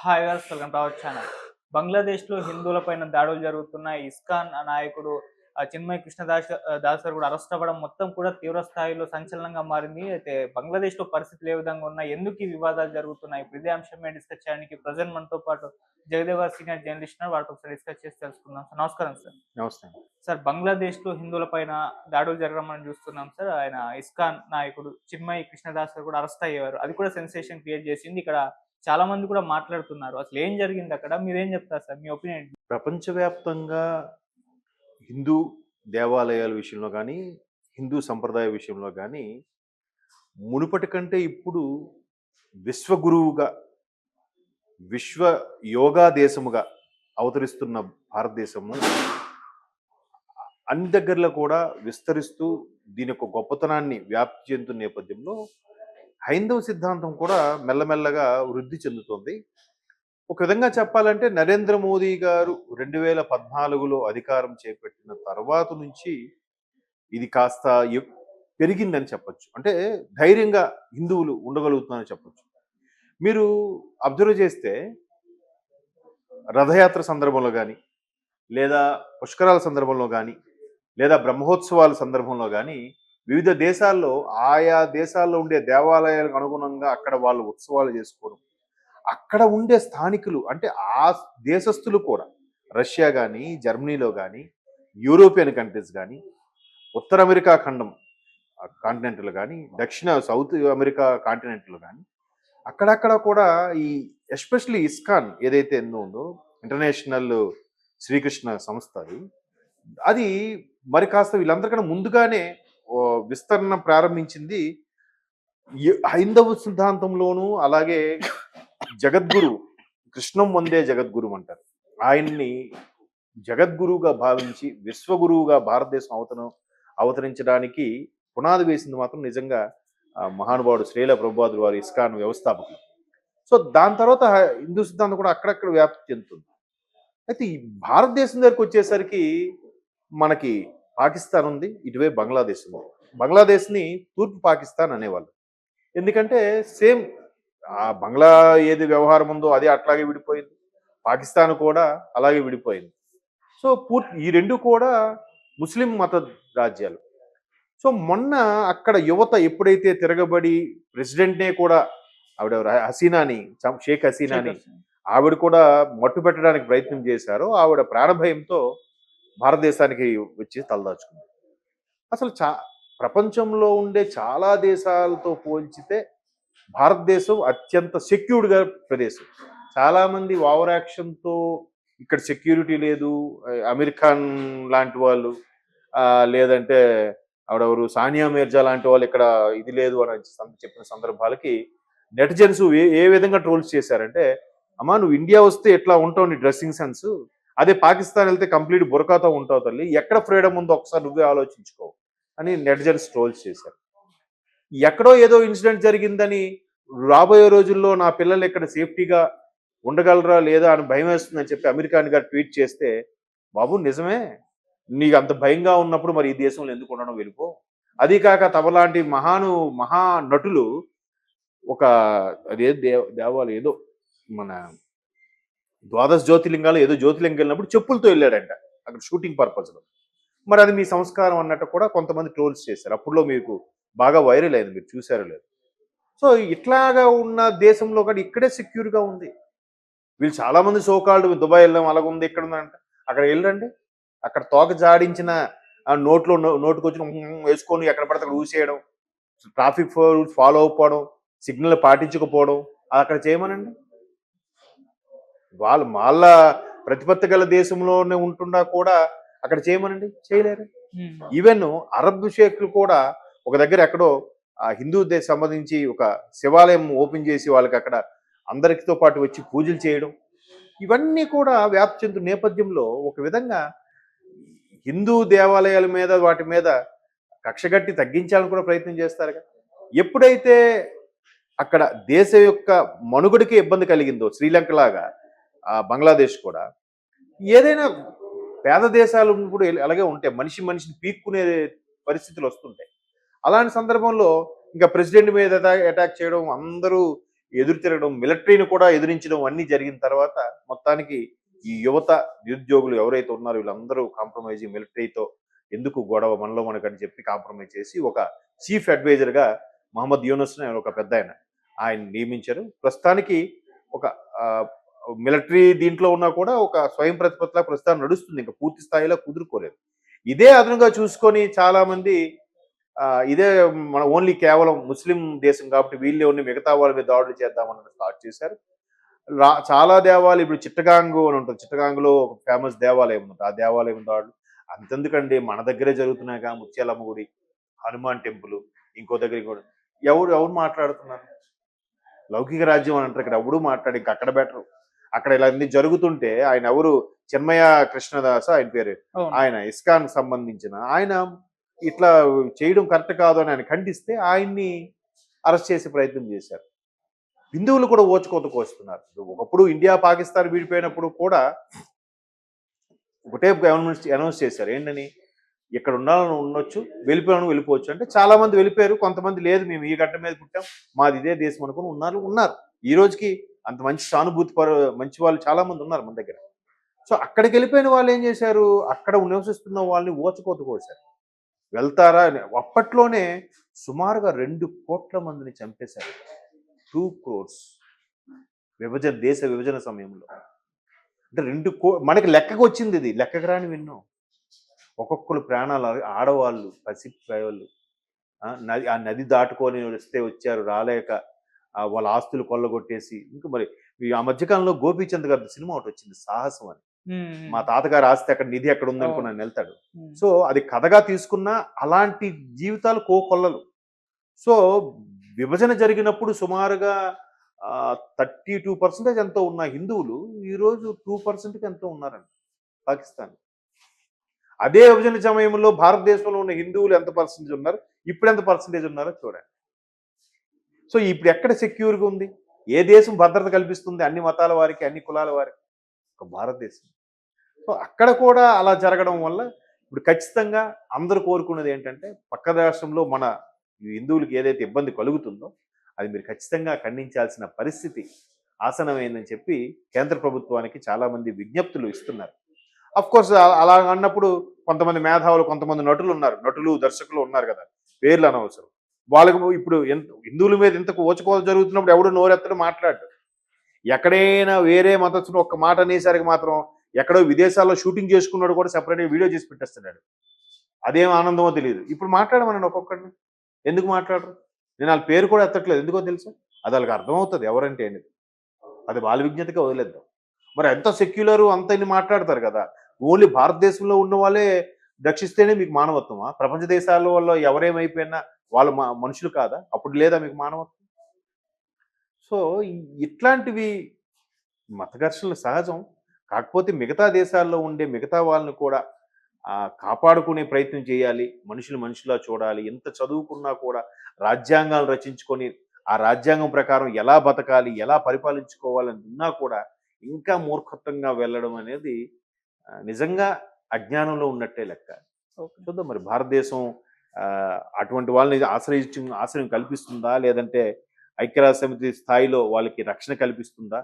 Hi viewers, welcome to our channel. బంగ్లాదేశ్‌లో హిందువులపైన దాడులు జరుగుతున్నాయి. ఇస్కాన్ నాయకుడు చిన్మయ్ దాస్ గారు కూడా అరెస్ట్ అవ్వడం మొత్తం కూడా తీవ్ర స్థాయిలో సంచలనంగా మారింది. అయితే బంగ్లాదేశ్‌లో పరిస్థితులు ఏ విధంగా ఉన్నాయి? ఎందుకు ఈ వివాదాలు జరుగుతున్నాయి? ఇప్పుడు ఇదే అంశం మీద డిస్కస్ చేయడానికి ప్రెజెంట్ మనతో పాటు జగదేవ్ గారు సీనియర్ జర్నలిస్ట్ ఉన్నారు. వారితో ఒకసారి డిస్కస్ చేసి తెలుసుకుందాం. సార్ నమస్కారం సార్. నమస్తే. సార్, బంగ్లాదేశ్‌లో హిందువులపైన దాడులు జరగడం మనం చూస్తున్నాం సార్. ఆయన ఇస్కాన్ నాయకుడు చిన్మయ్ కృష్ణదాస్ గారు కూడా అరెస్ట్ అయ్యారు. అది కూడా సెన్సేషన్ క్రియేట్ చేసింది. ఇక్కడ చాలా మంది కూడా మాట్లాడుతున్నారు. అసలు ఏం జరిగింది అక్కడ? మీరేం చెప్తారు సార్? మీ ఒపీనియన్ ఏంటి? ప్రపంచవ్యాప్తంగా హిందూ దేవాలయాల విషయంలో గానీ, హిందూ సంప్రదాయ విషయంలో గానీ, మునుపటి కంటే ఇప్పుడు విశ్వగురువుగా, విశ్వ యోగా దేశముగా అవతరిస్తున్న భారతదేశము అన్ని దగ్గరలో కూడా విస్తరిస్తూ దీని యొక్క గొప్పతనాన్ని వ్యాప్తి చెందుతున్న నేపథ్యంలో హైందవ సిద్ధాంతం కూడా మెల్లమెల్లగా వృద్ధి చెందుతోంది. ఒక విధంగా చెప్పాలంటే నరేంద్ర మోదీ గారు 2014లో అధికారం చేపట్టిన తర్వాత నుంచి ఇది కాస్త పెరిగిందని చెప్పొచ్చు. అంటే ధైర్యంగా హిందువులు ఉండగలుగుతున్నారని చెప్పొచ్చు. మీరు అబ్జర్వ్ చేస్తే రథయాత్ర సందర్భంలో గానీ, లేదా పుష్కరాల సందర్భంలో గానీ, లేదా బ్రహ్మోత్సవాల సందర్భంలో గానీ, వివిధ దేశాల్లో ఆయా దేశాల్లో ఉండే దేవాలయాలకు అనుగుణంగా అక్కడ వాళ్ళు ఉత్సవాలు చేసుకోవడం, అక్కడ ఉండే స్థానికులు అంటే ఆ దేశస్థులు కూడా రష్యా కానీ, జర్మనీలో కానీ, యూరోపియన్ కంట్రీస్ కానీ, ఉత్తర అమెరికా ఖండం కాంటినెంట్లు కానీ, సౌత్ అమెరికా కాంటినెంట్లు కానీ, అక్కడక్కడ కూడా ఈ ఎస్పెషల్లీ ఇస్కాన్ ఏదైతే ఉందో ఇంటర్నేషనల్ శ్రీకృష్ణ సంస్థ అది మరి కాస్త వీళ్ళందరికన్నా ముందుగానే విస్తరణ ప్రారంభించింది. హైందవ సిద్ధాంతంలోనూ అలాగే జగద్గురు కృష్ణం వందే జగద్గురు అంటారు. ఆయన్ని జగద్గురువుగా భావించి విశ్వగురువుగా భారతదేశం అవతరించడానికి పునాది వేసింది మాత్రం నిజంగా మహానుభావుడు శ్రీల ప్రభుపాదులు వారి ఇస్కాన్ వ్యవస్థాపకులు. సో దాని తర్వాత హిందూ సిద్ధాంతం కూడా అక్కడక్కడ వ్యాప్తి చెందుతుంది. అయితే ఈ భారతదేశం దగ్గరికి వచ్చేసరికి మనకి పాకిస్తాన్ ఉంది, ఇటువైపు బంగ్లాదేశ్ ఉంది. బంగ్లాదేశ్ని తూర్పు పాకిస్తాన్ అనేవాళ్ళు. ఎందుకంటే సేమ్ ఆ బంగ్లా ఏది వ్యవహారం ఉందో అది అట్లాగే విడిపోయింది, పాకిస్తాన్ కూడా అలాగే విడిపోయింది. సో ఈ రెండు కూడా ముస్లిం మత రాజ్యాలు. సో మొన్న అక్కడ యువత ఎప్పుడైతే తిరగబడి ప్రెసిడెంట్నే కూడా ఆవిడ హసీనాని, షేక్ హసీనాని ఆవిడ కూడా మట్టు పెట్టడానికి ప్రయత్నం చేశారో ఆవిడ ప్రాణభయంతో భారతదేశానికి వచ్చి తలదాచుకుంది. అసలు ప్రపంచంలో ఉండే చాలా దేశాలతో పోల్చితే భారతదేశం అత్యంత సెక్యూర్డ్గా ప్రదేశం. చాలామంది ఓవర్ యాక్షన్తో ఇక్కడ సెక్యూరిటీ లేదు, అమెరికన్ లాంటి వాళ్ళు లేదంటే ఆవిడెవరు సానియా మీర్జా లాంటి వాళ్ళు ఇక్కడ ఇది లేదు అని చెప్పిన సందర్భాలకి నెటిజన్స్ ఏ విధంగా ట్రోల్స్ చేశారంటే, అమ్మా నువ్వు ఇండియా వస్తే ఎట్లా ఉంటావు నీ డ్రెస్సింగ్ సెన్స్, అదే పాకిస్తాన్ వెళ్తే కంప్లీట్ బురకాతో ఉంటావు తల్లి, ఎక్కడ ఫ్రీడమ్ ఉందో ఒకసారి నువ్వే ఆలోచించుకో అని నెటిజన్స్ ట్రోల్స్ చేశారు. ఎక్కడో ఏదో ఇన్సిడెంట్ జరిగిందని రాబోయే రోజుల్లో నా పిల్లలు ఇక్కడ సేఫ్టీగా ఉండగలరా లేదా అని భయం వేస్తుందని చెప్పి అమెరికాని గారు ట్వీట్ చేస్తే, బాబు నిజమే, నీకు అంత భయంగా ఉన్నప్పుడు మరి ఈ దేశంలో ఎందుకు ఉండడం, వెళ్ళిపో. అది కాక తమలాంటి మహా నటులు ఒక అదే దేవాలయం ఏదో మన ద్వాదశ జ్యోతిలింగాలు ఏదో జ్యోతిలింగం వెళ్ళినప్పుడు చెప్పులతో వెళ్ళాడంట అక్కడ షూటింగ్ పర్పస్లో. మరి అది మీ సంస్కారం అన్నట్టు కూడా కొంతమంది ట్రోల్స్ చేశారు. అప్పుడులో మీకు బాగా వైరల్ అయింది, మీరు చూసారో లేదు. సో ఇట్లాగా ఉన్న దేశంలో కూడా ఇక్కడే సెక్యూర్గా ఉంది. వీళ్ళు చాలామంది సోకాల్డ్ దుబాయ్ వెళ్ళాం అలాగ ఉంది, ఇక్కడ ఉందంట, అక్కడ వెళ్ళండి, అక్కడ తోక జాడించిన నోటుకొచ్చిన వేసుకొని ఎక్కడ పడితే అక్కడ ఊసేయడం, ట్రాఫిక్ రూల్స్ ఫాలో అవ్వకపోవడం, సిగ్నల్ పాటించకపోవడం అక్కడ చేయమనండి. వాళ్ళ ప్రతిపత్తి గల దేశంలోనే ఉంటున్నా కూడా అక్కడ చేయమనండి, చేయలేరు. ఈవెన్ అరబ్ షేక్లు కూడా ఒక దగ్గర ఎక్కడో హిందూ దేశం సంబంధించి ఒక శివాలయం ఓపెన్ చేసి వాళ్ళకి అక్కడ అందరితో పాటు వచ్చి పూజలు చేయడం, ఇవన్నీ కూడా వ్యాప్తి చెందుతున్న నేపథ్యంలో ఒక విధంగా హిందూ దేవాలయాల మీద వాటి మీద కక్షగట్టి తగ్గించాలని కూడా ప్రయత్నం చేస్తారు కదా. ఎప్పుడైతే అక్కడ దేశం యొక్క మనుగడకి ఇబ్బంది కలిగిందో శ్రీలంక లాగా బంగ్లాదేశ్ కూడా, ఏదైనా పేద దేశాలు కూడా అలాగే ఉంటాయి, మనిషిని పీక్కునే పరిస్థితులు వస్తుంటాయి. అలాంటి సందర్భంలో ఇంకా ప్రెసిడెంట్ మీద అటాక్ చేయడం, అందరూ ఎదురు తిరగడం, మిలిటరీని కూడా ఎదిరించడం అన్నీ జరిగిన తర్వాత మొత్తానికి ఈ యువత నిరుద్యోగులు ఎవరైతే ఉన్నారో వీళ్ళందరూ కాంప్రమైజ్ మిలిటరీతో ఎందుకు గొడవ మనలో మనకని చెప్పి కాంప్రమైజ్ చేసి ఒక చీఫ్ అడ్వైజర్గా మహమ్మద్ యూనస్ అని ఒక పెద్ద ఆయన నియమించారు. ప్రస్తుతానికి ఒక మిలిటరీ దీంట్లో ఉన్నా కూడా ఒక స్వయం ప్రతిపత్తిలా ప్రస్తుతం నడుస్తుంది. ఇంకా పూర్తి స్థాయిలో కుదురుకోలేదు. ఇదే అదనంగా చూసుకొని చాలా మంది ఇదే మన ఓన్లీ కేవలం ముస్లిం దేశం కాబట్టి వీళ్ళే ఉండి మిగతా వాళ్ళ మీద దాడులు చేద్దామని స్టార్ట్ చేశారు. చాలా దేవాలయాలు ఇప్పుడు చిట్టగాంగు అని ఉంటుంది. చిట్టగాంగులో ఒక ఫేమస్ దేవాలయం ఉంటుంది. ఆ దేవాలయం దాడులు అంతెందుకండి, మన దగ్గరే జరుగుతున్నాయిగా ముత్యాలమ్మ గుడి, హనుమాన్ టెంపుల్, ఇంకో దగ్గర కూడా ఎవరు ఎవరు మాట్లాడుతున్నారు? లౌకిక రాజ్యం అని అంటారు. ఇక్కడ ఎవడు మాట్లాడి ఇంక అక్కడ బెటరు. అక్కడ ఇలా అన్ని జరుగుతుంటే ఆయన ఎవరు, చిన్మయ కృష్ణదాస్ ఆయన పేరు, ఆయన ఇస్కాన్ సంబంధించిన ఆయన ఇట్లా చేయడం కరెక్ట్ కాదు అని ఆయన ఖండిస్తే ఆయన్ని అరెస్ట్ చేసే ప్రయత్నం చేశారు. హిందువులు కూడా ఓచుకోత కోస్తున్నారు. ఒకప్పుడు ఇండియా పాకిస్తాన్ విడిపోయినప్పుడు కూడా ఒకటే గవర్నమెంట్ అనౌన్స్ చేశారు. ఏంటని, ఇక్కడ ఉండాలని ఉండొచ్చు, వెళ్ళిపోయాను వెళ్ళిపోవచ్చు అంటే చాలా మంది వెళ్ళిపోయారు. కొంతమంది లేదు, మేము ఈ గడ్డ మీద పుట్టాం, మాది ఇదే దేశం అనుకుని ఉన్నారు. ఈ రోజుకి అంత మంచి సానుభూతి మంచి వాళ్ళు చాలా మంది ఉన్నారు మన దగ్గర. సో అక్కడికి వెళ్ళిపోయిన వాళ్ళు ఏం చేశారు, అక్కడ నివసిస్తున్న వాళ్ళని ఓచకోత కోసారు. వెళ్తారా అని అప్పట్లోనే సుమారుగా 2 కోట్ల మందిని చంపేశారు. 2 crores దేశ విభజన సమయంలో. అంటే మనకి లెక్కకు వచ్చింది, ఇది లెక్కకు రాని విన్నాం. ఒక్కొక్కరు ప్రాణాలు, ఆడవాళ్ళు, పసిపిల్లలు ఆ నది దాటుకొని వస్తే వచ్చారు, రాలేక వాళ్ళ ఆస్తులు కొల్లగొట్టేసి. ఇంకా మరి ఆ మధ్యకాలంలో గోపీచంద్ గారి సినిమా ఒకటి వచ్చింది, సాహసం అని. మా తాతగారి ఆస్తి అక్కడ, నిధి ఎక్కడ ఉందనుకుని ఆయన వెళ్తాడు. సో అది కథగా తీసుకున్న అలాంటి జీవితాలు కోకొల్లలు. సో విభజన జరిగినప్పుడు సుమారుగా 32% ఎంతో ఉన్న హిందువులు ఈరోజు 2%కి ఎంతో ఉన్నారండి పాకిస్తాన్. అదే విభజన సమయంలో భారతదేశంలో ఉన్న హిందువులు ఎంత పర్సెంటేజ్ ఉన్నారు, ఇప్పుడు ఎంత పర్సెంటేజ్ ఉన్నారో చూడండి. సో ఇప్పుడు ఎక్కడ సెక్యూర్గా ఉంది, ఏ దేశం భద్రత కల్పిస్తుంది అన్ని మతాల వారికి, అన్ని కులాల వారికి? ఒక భారతదేశం. సో అక్కడ కూడా అలా జరగడం వల్ల ఇప్పుడు ఖచ్చితంగా అందరూ కోరుకున్నది ఏంటంటే, పక్క రాష్ట్రంలో మన హిందువులకి ఏదైతే ఇబ్బంది కలుగుతుందో అది మీరు ఖచ్చితంగా ఖండించాల్సిన పరిస్థితి ఆసనమైందని చెప్పి కేంద్ర ప్రభుత్వానికి చాలామంది విజ్ఞప్తులు ఇస్తున్నారు. కోర్స్ అలా అన్నప్పుడు కొంతమంది మేధావులు, కొంతమంది నటులు, దర్శకులు ఉన్నారు కదా, పేర్లు అనవసరం. వాళ్ళకు ఇప్పుడు హిందువుల మీద ఇంతకు ఓచుకోలు జరుగుతున్నప్పుడు ఎవడు నోరెత్తడు, మాట్లాడు. ఎక్కడైనా వేరే మతస్థుడు ఒక్క మాట అనేసరికి మాత్రం ఎక్కడో విదేశాల్లో షూటింగ్ చేసుకున్నాడు కూడా సెపరేట్గా వీడియో చేసి పెట్టేస్తున్నాడు. అదేం ఆనందమో తెలియదు. ఇప్పుడు మాట్లాడమనండి ఒక్కొక్కడిని, ఎందుకు మాట్లాడరు? నేను వాళ్ళ పేరు కూడా ఎత్తట్లేదు, ఎందుకో తెలుసా? అది వాళ్ళకి అర్థమవుతుంది ఎవరంటే అనేది. అది వాళ్ళ విజ్ఞతగా వదిలేద్దాం. మరి ఎంత సెక్యులరు అంత ఇన్ని మాట్లాడతారు కదా, ఓన్లీ భారతదేశంలో ఉన్న వాళ్ళే రక్షిస్తేనే మీకు మానవత్వమా? ప్రపంచ దేశాల వల్ల ఎవరేమైపోయినా వాళ్ళు మనుషులు కాదా? అప్పుడు లేదా మీకు మానవత్వం? సో ఇట్లాంటివి మత ఘర్షణలు సహజం. కాకపోతే మిగతా దేశాల్లో ఉండే మిగతా వాళ్ళని కూడా కాపాడుకునే ప్రయత్నం చేయాలి. మనుషులా చూడాలి. ఎంత చదువుకున్నా కూడా రాజ్యాంగాలు రచించుకొని ఆ రాజ్యాంగం ప్రకారం ఎలా బతకాలి, ఎలా పరిపాలించుకోవాలని ఉన్నా కూడా ఇంకా మూర్ఖత్వంగా వెళ్ళడం అనేది నిజంగా అజ్ఞానంలో ఉన్నట్టే లెక్క. చూద్దాం మరి భారతదేశం అటువంటి వాళ్ళని ఆశ్రయం కల్పిస్తుందా, లేదంటే ఐక్యరాజ్య సమితి స్థాయిలో వాళ్ళకి రక్షణ కల్పిస్తుందా?